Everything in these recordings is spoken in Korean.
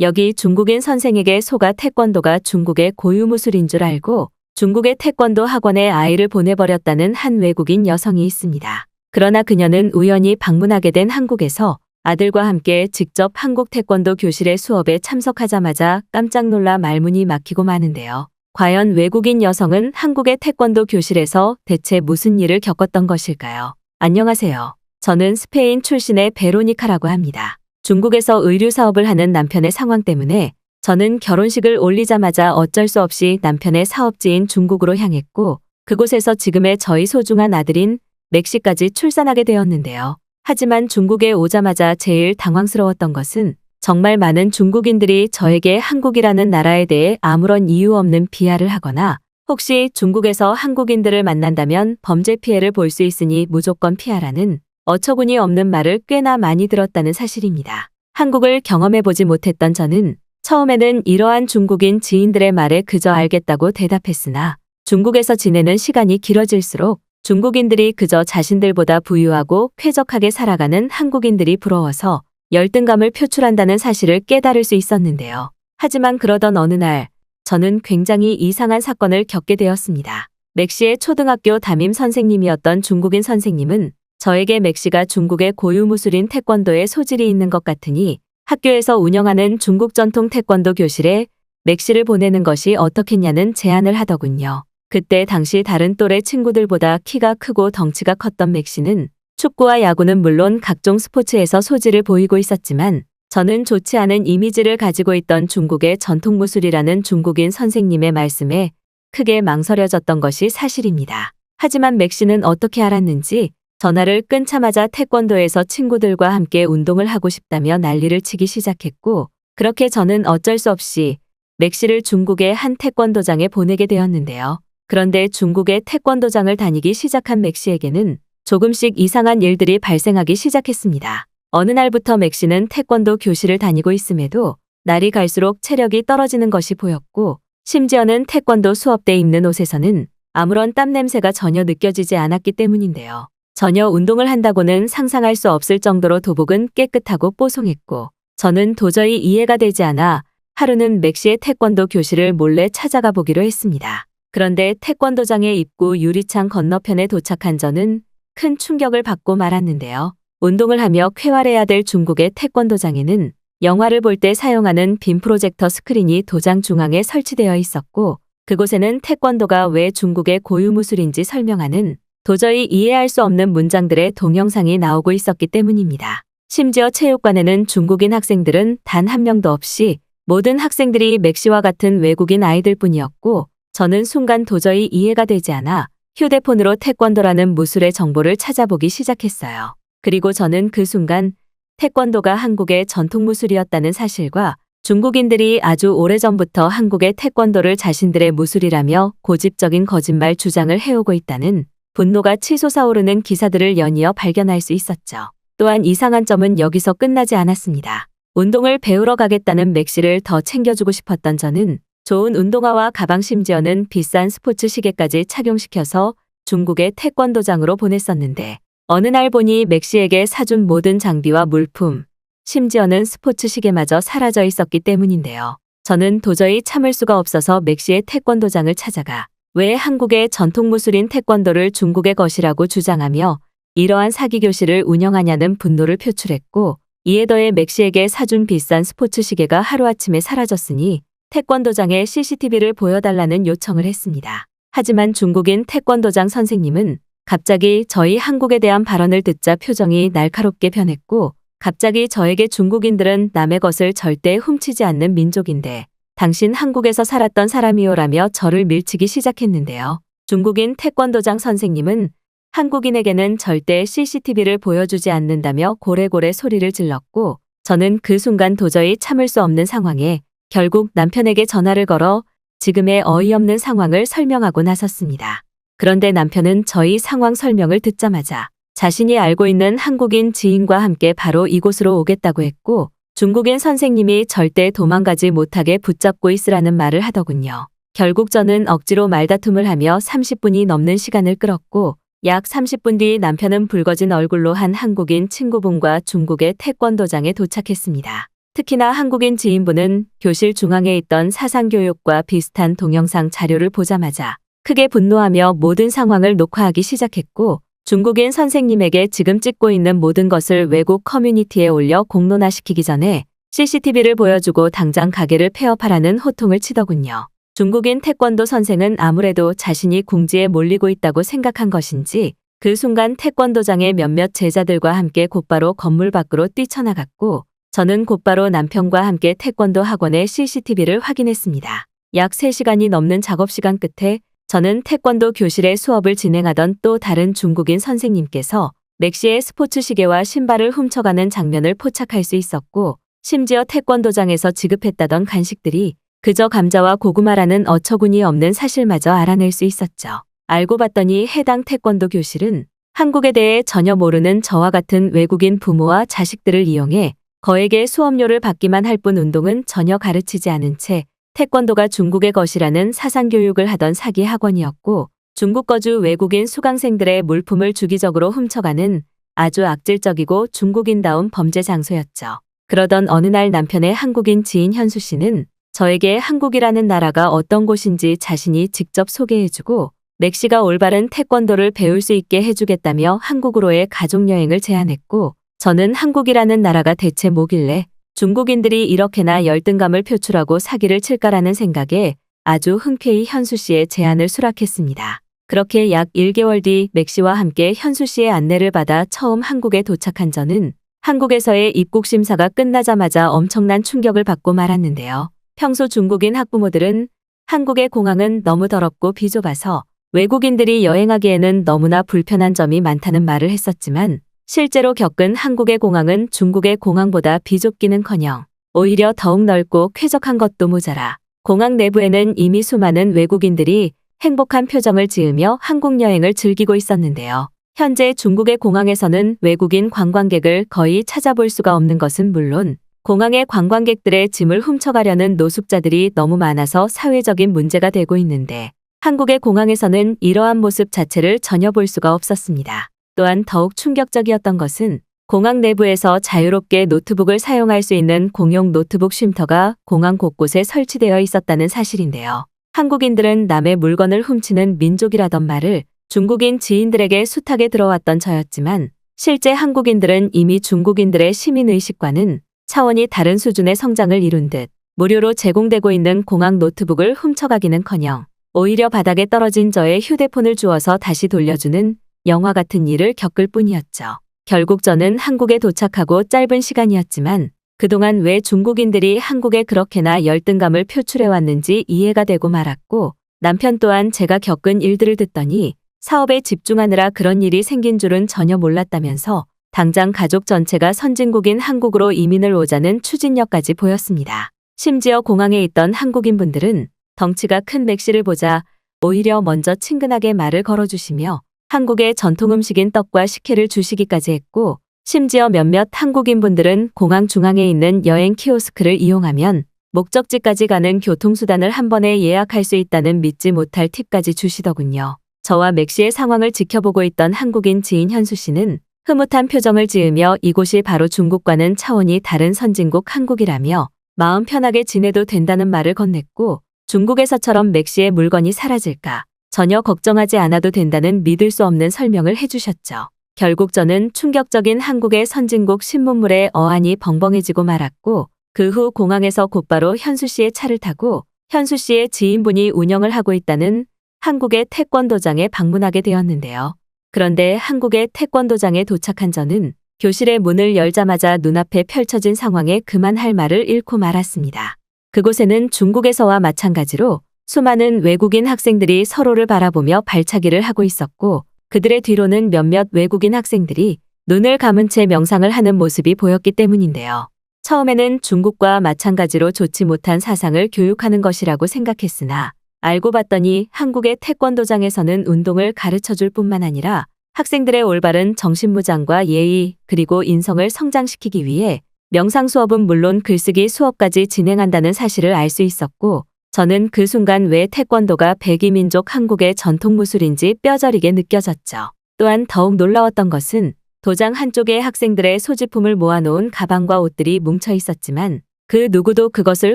여기 중국인 선생에게 속아 태권도가 중국의 고유무술인 줄 알고 중국의 태권도 학원에 아이를 보내버렸다는 한 외국인 여성이 있습니다. 그러나 그녀는 우연히 방문하게 된 한국에서 아들과 함께 직접 한국 태권도 교실의 수업에 참석하자마자 깜짝 놀라 말문이 막히고 마는데요. 과연 외국인 여성은 한국의 태권도 교실에서 대체 무슨 일을 겪었던 것일까요? 안녕하세요. 저는 스페인 출신의 베로니카라고 합니다. 중국에서 의류 사업을 하는 남편의 상황 때문에 저는 결혼식을 올리자마자 어쩔 수 없이 남편의 사업지인 중국으로 향했고 그곳에서 지금의 저희 소중한 아들인 맥시까지 출산하게 되었는데요. 하지만 중국에 오자마자 제일 당황스러웠던 것은 정말 많은 중국인들이 저에게 한국이라는 나라에 대해 아무런 이유 없는 비하를 하거나 혹시 중국에서 한국인들을 만난다면 범죄 피해를 볼 수 있으니 무조건 피하라는 어처구니 없는 말을 꽤나 많이 들었다는 사실입니다. 한국을 경험해보지 못했던 저는 처음에는 이러한 중국인 지인들의 말에 그저 알겠다고 대답했으나 중국에서 지내는 시간이 길어질수록 중국인들이 그저 자신들보다 부유하고 쾌적하게 살아가는 한국인들이 부러워서 열등감을 표출한다는 사실을 깨달을 수 있었는데요. 하지만 그러던 어느 날 저는 굉장히 이상한 사건을 겪게 되었습니다. 맥시의 초등학교 담임 선생님이었던 중국인 선생님은 저에게 맥시가 중국의 고유무술인 태권도에 소질이 있는 것 같으니 학교에서 운영하는 중국 전통 태권도 교실에 맥시를 보내는 것이 어떻겠냐는 제안을 하더군요. 그때 당시 다른 또래 친구들보다 키가 크고 덩치가 컸던 맥시는 축구와 야구는 물론 각종 스포츠에서 소질을 보이고 있었지만 저는 좋지 않은 이미지를 가지고 있던 중국의 전통무술이라는 중국인 선생님의 말씀에 크게 망설여졌던 것이 사실입니다. 하지만 맥시는 어떻게 알았는지 전화를 끊자마자 태권도에서 친구들과 함께 운동을 하고 싶다며 난리를 치기 시작했고 그렇게 저는 어쩔 수 없이 맥시를 중국의 한 태권도장에 보내게 되었는데요. 그런데 중국의 태권도장을 다니기 시작한 맥시에게는 조금씩 이상한 일들이 발생하기 시작했습니다. 어느 날부터 맥시는 태권도 교실을 다니고 있음에도 날이 갈수록 체력이 떨어지는 것이 보였고 심지어는 태권도 수업 때 입는 옷에서는 아무런 땀 냄새가 전혀 느껴지지 않았기 때문인데요. 전혀 운동을 한다고는 상상할 수 없을 정도로 도복은 깨끗하고 뽀송했고 저는 도저히 이해가 되지 않아 하루는 맥시의 태권도 교실을 몰래 찾아가 보기로 했습니다. 그런데 태권도장의 입구 유리창 건너편에 도착한 저는 큰 충격을 받고 말았는데요. 운동을 하며 쾌활해야 될 중국의 태권도장에는 영화를 볼 때 사용하는 빔 프로젝터 스크린이 도장 중앙에 설치되어 있었고 그곳에는 태권도가 왜 중국의 고유무술인지 설명하는 도저히 이해할 수 없는 문장들의 동영상이 나오고 있었기 때문입니다. 심지어 체육관에는 중국인 학생들은 단 한 명도 없이 모든 학생들이 맥시와 같은 외국인 아이들뿐이었고 저는 순간 도저히 이해가 되지 않아 휴대폰으로 태권도라는 무술의 정보를 찾아보기 시작했어요. 그리고 저는 그 순간 태권도가 한국의 전통무술이었다는 사실과 중국인들이 아주 오래전부터 한국의 태권도를 자신들의 무술이라며 고집적인 거짓말 주장을 해오고 있다는 분노가 치솟아오르는 기사들을 연이어 발견할 수 있었죠. 또한 이상한 점은 여기서 끝나지 않았습니다. 운동을 배우러 가겠다는 맥시를 더 챙겨주고 싶었던 저는 좋은 운동화와 가방 심지어는 비싼 스포츠 시계까지 착용시켜서 중국의 태권도장으로 보냈었는데 어느 날 보니 맥시에게 사준 모든 장비와 물품, 심지어는 스포츠 시계마저 사라져 있었기 때문인데요. 저는 도저히 참을 수가 없어서 맥시의 태권도장을 찾아가 왜 한국의 전통무술인 태권도를 중국의 것이라고 주장하며 이러한 사기 교실을 운영하냐는 분노를 표출했고 이에 더해 맥시에게 사준 비싼 스포츠 시계가 하루아침에 사라졌으니 태권도장에 CCTV를 보여달라는 요청을 했습니다. 하지만 중국인 태권도장 선생님은 갑자기 저희 한국에 대한 발언을 듣자 표정이 날카롭게 변했고 갑자기 저에게 중국인들은 남의 것을 절대 훔치지 않는 민족인데 당신 한국에서 살았던 사람이오라며 저를 밀치기 시작했는데요. 중국인 태권도장 선생님은 한국인에게는 절대 CCTV를 보여주지 않는다며 고래고래 소리를 질렀고 저는 그 순간 도저히 참을 수 없는 상황에 결국 남편에게 전화를 걸어 지금의 어이없는 상황을 설명하고 나섰습니다. 그런데 남편은 저희 상황 설명을 듣자마자 자신이 알고 있는 한국인 지인과 함께 바로 이곳으로 오겠다고 했고 중국인 선생님이 절대 도망가지 못하게 붙잡고 있으라는 말을 하더군요. 결국 저는 억지로 말다툼을 하며 30분이 넘는 시간을 끌었고 약 30분 뒤 남편은 붉어진 얼굴로 한 한국인 친구분과 중국의 태권도장에 도착했습니다. 특히나 한국인 지인분은 교실 중앙에 있던 사상교육과 비슷한 동영상 자료를 보자마자 크게 분노하며 모든 상황을 녹화하기 시작했고, 중국인 선생님에게 지금 찍고 있는 모든 것을 외국 커뮤니티에 올려 공론화시키기 전에 CCTV를 보여주고 당장 가게를 폐업하라는 호통을 치더군요. 중국인 태권도 선생은 아무래도 자신이 궁지에 몰리고 있다고 생각한 것인지 그 순간 태권도장의 몇몇 제자들과 함께 곧바로 건물 밖으로 뛰쳐나갔고, 저는 곧바로 남편과 함께 태권도 학원의 CCTV를 확인했습니다. 약 3시간이 넘는 작업시간 끝에 저는 태권도 교실의 수업을 진행하던 또 다른 중국인 선생님께서 맥시의 스포츠 시계와 신발을 훔쳐가는 장면을 포착할 수 있었고, 심지어 태권도장에서 지급했다던 간식들이 그저 감자와 고구마라는 어처구니 없는 사실마저 알아낼 수 있었죠. 알고 봤더니 해당 태권도 교실은 한국에 대해 전혀 모르는 저와 같은 외국인 부모와 자식들을 이용해 거액의 수업료를 받기만 할 뿐 운동은 전혀 가르치지 않은 채 태권도가 중국의 것이라는 사상교육을 하던 사기 학원이었고, 중국 거주 외국인 수강생들의 물품을 주기적으로 훔쳐가는 아주 악질적이고 중국인다운 범죄 장소였죠. 그러던 어느 날 남편의 한국인 지인 현수 씨는 저에게 한국이라는 나라가 어떤 곳인지 자신이 직접 소개해주고 맥시가 올바른 태권도를 배울 수 있게 해주겠다며 한국으로의 가족여행을 제안했고, 저는 한국이라는 나라가 대체 뭐길래 중국인들이 이렇게나 열등감을 표출하고 사기를 칠까라는 생각에 아주 흔쾌히 현수 씨의 제안을 수락했습니다. 그렇게 약 1개월 뒤 맥시와 함께 현수 씨의 안내를 받아 처음 한국에 도착한 저는 한국에서의 입국 심사가 끝나자마자 엄청난 충격을 받고 말았는데요. 평소 중국인 학부모들은 한국의 공항은 너무 더럽고 비좁아서 외국인들이 여행하기에는 너무나 불편한 점이 많다는 말을 했었지만, 실제로 겪은 한국의 공항은 중국의 공항보다 비좁기는커녕 오히려 더욱 넓고 쾌적한 것도 모자라 공항 내부에는 이미 수많은 외국인들이 행복한 표정을 지으며 한국 여행을 즐기고 있었는데요. 현재 중국의 공항에서는 외국인 관광객을 거의 찾아볼 수가 없는 것은 물론 공항의 관광객들의 짐을 훔쳐가려는 노숙자들이 너무 많아서 사회적인 문제가 되고 있는데, 한국의 공항에서는 이러한 모습 자체를 전혀 볼 수가 없었습니다. 또한 더욱 충격적이었던 것은 공항 내부에서 자유롭게 노트북을 사용할 수 있는 공용 노트북 쉼터가 공항 곳곳에 설치되어 있었다는 사실인데요. 한국인들은 남의 물건을 훔치는 민족이라던 말을 중국인 지인들에게 숱하게 들어왔던 저였지만, 실제 한국인들은 이미 중국인들의 시민의식과는 차원이 다른 수준의 성장을 이룬 듯 무료로 제공되고 있는 공항 노트북을 훔쳐가기는커녕 오히려 바닥에 떨어진 저의 휴대폰을 주워서 다시 돌려주는 영화 같은 일을 겪을 뿐이었죠. 결국 저는 한국에 도착하고 짧은 시간이었지만 그동안 왜 중국인들이 한국에 그렇게나 열등감을 표출해왔는지 이해가 되고 말았고, 남편 또한 제가 겪은 일들을 듣더니 사업에 집중하느라 그런 일이 생긴 줄은 전혀 몰랐다면서 당장 가족 전체가 선진국인 한국으로 이민을 오자는 추진력까지 보였습니다. 심지어 공항에 있던 한국인분들은 덩치가 큰 맥시를 보자 오히려 먼저 친근하게 말을 걸어주시며 한국의 전통 음식인 떡과 식혜를 주시기까지 했고, 심지어 몇몇 한국인분들은 공항 중앙에 있는 여행 키오스크를 이용하면 목적지까지 가는 교통수단을 한 번에 예약할 수 있다는 믿지 못할 팁까지 주시더군요. 저와 맥시의 상황을 지켜보고 있던 한국인 지인 현수 씨는 흐뭇한 표정을 지으며 이곳이 바로 중국과는 차원이 다른 선진국 한국이라며 마음 편하게 지내도 된다는 말을 건넸고, 중국에서처럼 맥시의 물건이 사라질까 전혀 걱정하지 않아도 된다는 믿을 수 없는 설명을 해주셨죠. 결국 저는 충격적인 한국의 선진국 신문물에 어안이 벙벙해지고 말았고, 그 후 공항에서 곧바로 현수 씨의 차를 타고 현수 씨의 지인분이 운영을 하고 있다는 한국의 태권도장에 방문하게 되었는데요. 그런데 한국의 태권도장에 도착한 저는 교실의 문을 열자마자 눈앞에 펼쳐진 상황에 그만할 말을 잃고 말았습니다. 그곳에는 중국에서와 마찬가지로 수많은 외국인 학생들이 서로를 바라보며 발차기를 하고 있었고, 그들의 뒤로는 몇몇 외국인 학생들이 눈을 감은 채 명상을 하는 모습이 보였기 때문인데요. 처음에는 중국과 마찬가지로 좋지 못한 사상을 교육하는 것이라고 생각했으나 알고 봤더니 한국의 태권도장에서는 운동을 가르쳐줄 뿐만 아니라 학생들의 올바른 정신무장과 예의 그리고 인성을 성장시키기 위해 명상 수업은 물론 글쓰기 수업까지 진행한다는 사실을 알 수 있었고, 저는 그 순간 왜 태권도가 백이민족 한국의 전통무술인지 뼈저리게 느껴졌죠. 또한 더욱 놀라웠던 것은 도장 한쪽에 학생들의 소지품을 모아놓은 가방과 옷들이 뭉쳐 있었지만 그 누구도 그것을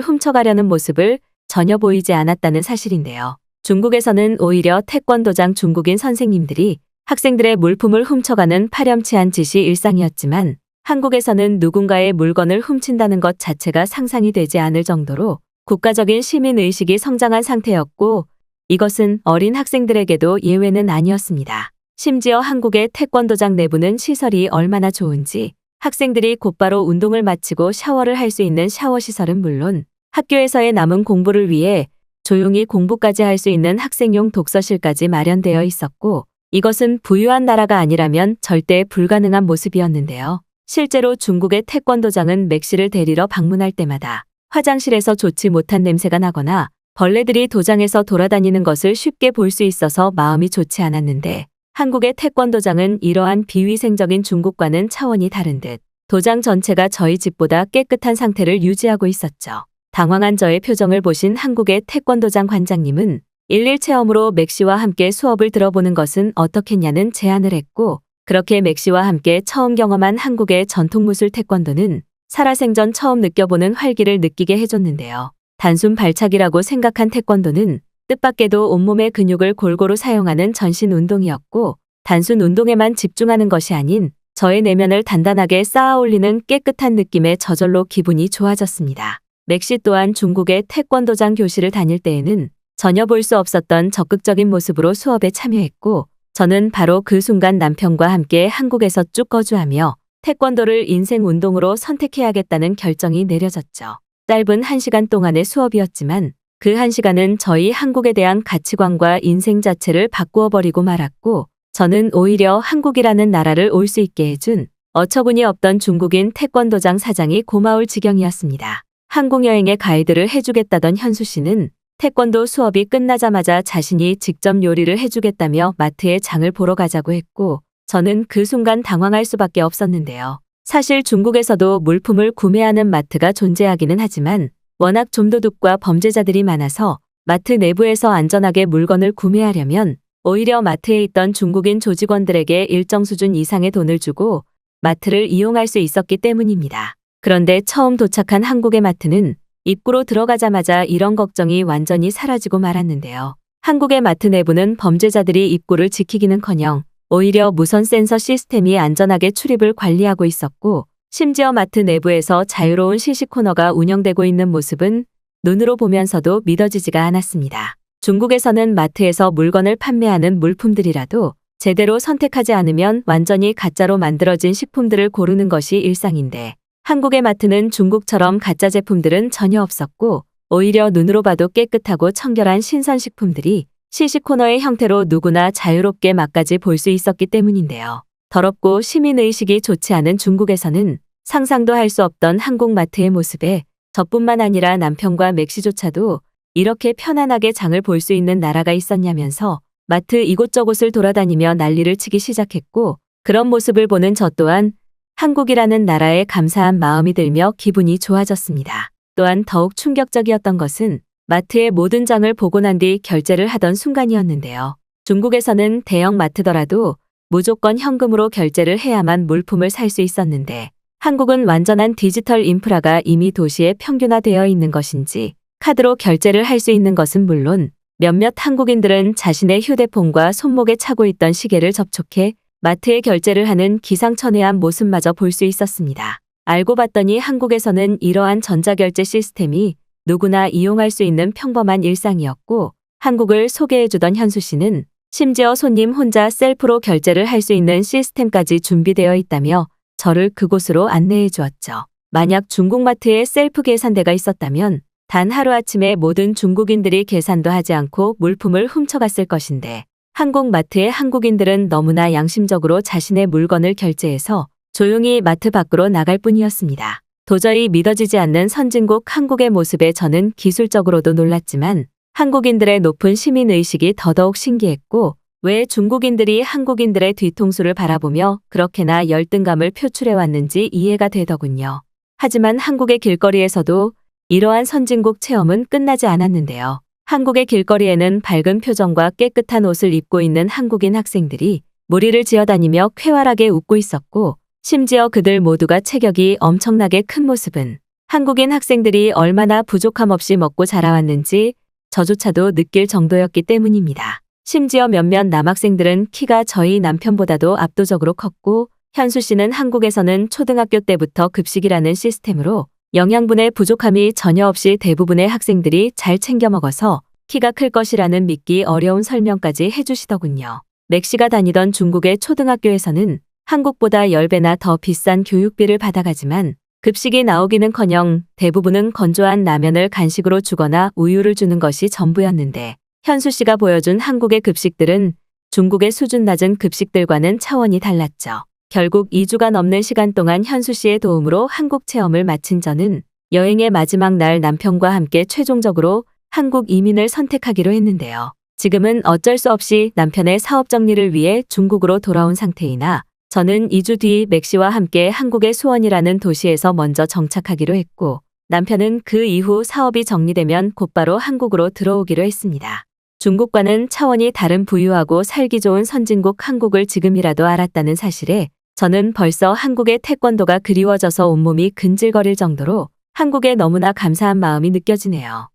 훔쳐가려는 모습을 전혀 보이지 않았다는 사실인데요. 중국에서는 오히려 태권도장 중국인 선생님들이 학생들의 물품을 훔쳐가는 파렴치한 짓이 일상이었지만 한국에서는 누군가의 물건을 훔친다는 것 자체가 상상이 되지 않을 정도로 국가적인 시민의식이 성장한 상태였고 이것은 어린 학생들에게도 예외는 아니었습니다. 심지어 한국의 태권도장 내부는 시설이 얼마나 좋은지 학생들이 곧바로 운동을 마치고 샤워를 할 수 있는 샤워시설은 물론 학교에서의 남은 공부를 위해 조용히 공부까지 할 수 있는 학생용 독서실까지 마련되어 있었고 이것은 부유한 나라가 아니라면 절대 불가능한 모습이었는데요. 실제로 중국의 태권도장은 맥시를 데리러 방문할 때마다 화장실에서 좋지 못한 냄새가 나거나 벌레들이 도장에서 돌아다니는 것을 쉽게 볼 수 있어서 마음이 좋지 않았는데 한국의 태권도장은 이러한 비위생적인 중국과는 차원이 다른 듯 도장 전체가 저희 집보다 깨끗한 상태를 유지하고 있었죠. 당황한 저의 표정을 보신 한국의 태권도장 관장님은 일일 체험으로 맥시와 함께 수업을 들어보는 것은 어떻겠냐는 제안을 했고 그렇게 맥시와 함께 처음 경험한 한국의 전통무술 태권도는 살아생전 처음 느껴보는 활기를 느끼게 해줬는데요. 단순 발차기라고 생각한 태권도는 뜻밖에도 온몸의 근육을 골고루 사용하는 전신 운동이었고 단순 운동에만 집중하는 것이 아닌 저의 내면을 단단하게 쌓아 올리는 깨끗한 느낌에 저절로 기분이 좋아졌습니다. 맥시 또한 중국의 태권도장 교실을 다닐 때에는 전혀 볼 수 없었던 적극적인 모습으로 수업에 참여했고 저는 바로 그 순간 남편과 함께 한국에서 쭉 거주하며 태권도를 인생 운동으로 선택해야겠다는 결정이 내려졌죠. 짧은 1시간 동안의 수업이었지만 그 1시간은 저희 한국에 대한 가치관과 인생 자체를 바꾸어 버리고 말았고 저는 오히려 한국이라는 나라를 올 수 있게 해준 어처구니 없던 중국인 태권도장 사장이 고마울 지경이었습니다. 한국 여행의 가이드를 해주겠다던 현수 씨는 태권도 수업이 끝나자마자 자신이 직접 요리를 해주겠다며 마트에 장을 보러 가자고 했고 저는 그 순간 당황할 수밖에 없었는데요. 사실 중국에서도 물품을 구매하는 마트가 존재하기는 하지만 워낙 좀도둑과 범죄자들이 많아서 마트 내부에서 안전하게 물건을 구매하려면 오히려 마트에 있던 중국인 조직원들에게 일정 수준 이상의 돈을 주고 마트를 이용할 수 있었기 때문입니다. 그런데 처음 도착한 한국의 마트는 입구로 들어가자마자 이런 걱정이 완전히 사라지고 말았는데요. 한국의 마트 내부는 범죄자들이 입구를 지키기는커녕 오히려 무선 센서 시스템이 안전하게 출입을 관리하고 있었고 심지어 마트 내부에서 자유로운 시식 코너가 운영되고 있는 모습은 눈으로 보면서도 믿어지지가 않았습니다. 중국에서는 마트에서 물건을 판매하는 물품들이라도 제대로 선택하지 않으면 완전히 가짜로 만들어진 식품들을 고르는 것이 일상인데 한국의 마트는 중국처럼 가짜 제품들은 전혀 없었고 오히려 눈으로 봐도 깨끗하고 청결한 신선식품들이 시식 코너의 형태로 누구나 자유롭게 맛까지 볼 수 있었기 때문인데요. 더럽고 시민의식이 좋지 않은 중국에서는 상상도 할 수 없던 한국 마트의 모습에 저뿐만 아니라 남편과 맥시조차도 이렇게 편안하게 장을 볼 수 있는 나라가 있었냐면서 마트 이곳저곳을 돌아다니며 난리를 치기 시작했고 그런 모습을 보는 저 또한 한국이라는 나라에 감사한 마음이 들며 기분이 좋아졌습니다. 또한 더욱 충격적이었던 것은 마트의 모든 장을 보고 난 뒤 결제를 하던 순간이었는데요. 중국에서는 대형 마트더라도 무조건 현금으로 결제를 해야만 물품을 살 수 있었는데 한국은 완전한 디지털 인프라가 이미 도시에 평균화되어 있는 것인지 카드로 결제를 할 수 있는 것은 물론 몇몇 한국인들은 자신의 휴대폰과 손목에 차고 있던 시계를 접촉해 마트에 결제를 하는 기상천외한 모습마저 볼 수 있었습니다. 알고 봤더니 한국에서는 이러한 전자결제 시스템이 누구나 이용할 수 있는 평범한 일상이었고 한국을 소개해주던 현수 씨는 심지어 손님 혼자 셀프로 결제를 할 수 있는 시스템까지 준비되어 있다며 저를 그곳으로 안내해 주었죠. 만약 중국 마트에 셀프 계산대가 있었다면 단 하루아침에 모든 중국인들이 계산도 하지 않고 물품을 훔쳐갔을 것인데 한국 마트의 한국인들은 너무나 양심적으로 자신의 물건을 결제해서 조용히 마트 밖으로 나갈 뿐이었습니다. 도저히 믿어지지 않는 선진국 한국의 모습에 저는 기술적으로도 놀랐지만 한국인들의 높은 시민의식이 더더욱 신기했고 왜 중국인들이 한국인들의 뒤통수를 바라보며 그렇게나 열등감을 표출해왔는지 이해가 되더군요. 하지만 한국의 길거리에서도 이러한 선진국 체험은 끝나지 않았는데요. 한국의 길거리에는 밝은 표정과 깨끗한 옷을 입고 있는 한국인 학생들이 무리를 지어다니며 쾌활하게 웃고 있었고 심지어 그들 모두가 체격이 엄청나게 큰 모습은 한국인 학생들이 얼마나 부족함 없이 먹고 자라왔는지 저조차도 느낄 정도였기 때문입니다. 심지어 몇몇 남학생들은 키가 저희 남편보다도 압도적으로 컸고 현수 씨는 한국에서는 초등학교 때부터 급식이라는 시스템으로 영양분의 부족함이 전혀 없이 대부분의 학생들이 잘 챙겨 먹어서 키가 클 것이라는 믿기 어려운 설명까지 해주시더군요. 맥 씨가 다니던 중국의 초등학교에서는 한국보다 10배나 더 비싼 교육비를 받아가지만 급식이 나오기는커녕 대부분은 건조한 라면을 간식으로 주거나 우유를 주는 것이 전부였는데 현수 씨가 보여준 한국의 급식들은 중국의 수준 낮은 급식들과는 차원이 달랐죠. 결국 2주가 넘는 시간 동안 현수 씨의 도움으로 한국 체험을 마친 저는 여행의 마지막 날 남편과 함께 최종적으로 한국 이민을 선택하기로 했는데요. 지금은 어쩔 수 없이 남편의 사업 정리를 위해 중국으로 돌아온 상태이나 저는 2주 뒤 맥 씨와 함께 한국의 수원이라는 도시에서 먼저 정착하기로 했고 남편은 그 이후 사업이 정리되면 곧바로 한국으로 들어오기로 했습니다. 중국과는 차원이 다른 부유하고 살기 좋은 선진국 한국을 지금이라도 알았다는 사실에 저는 벌써 한국의 태권도가 그리워져서 온몸이 근질거릴 정도로 한국에 너무나 감사한 마음이 느껴지네요.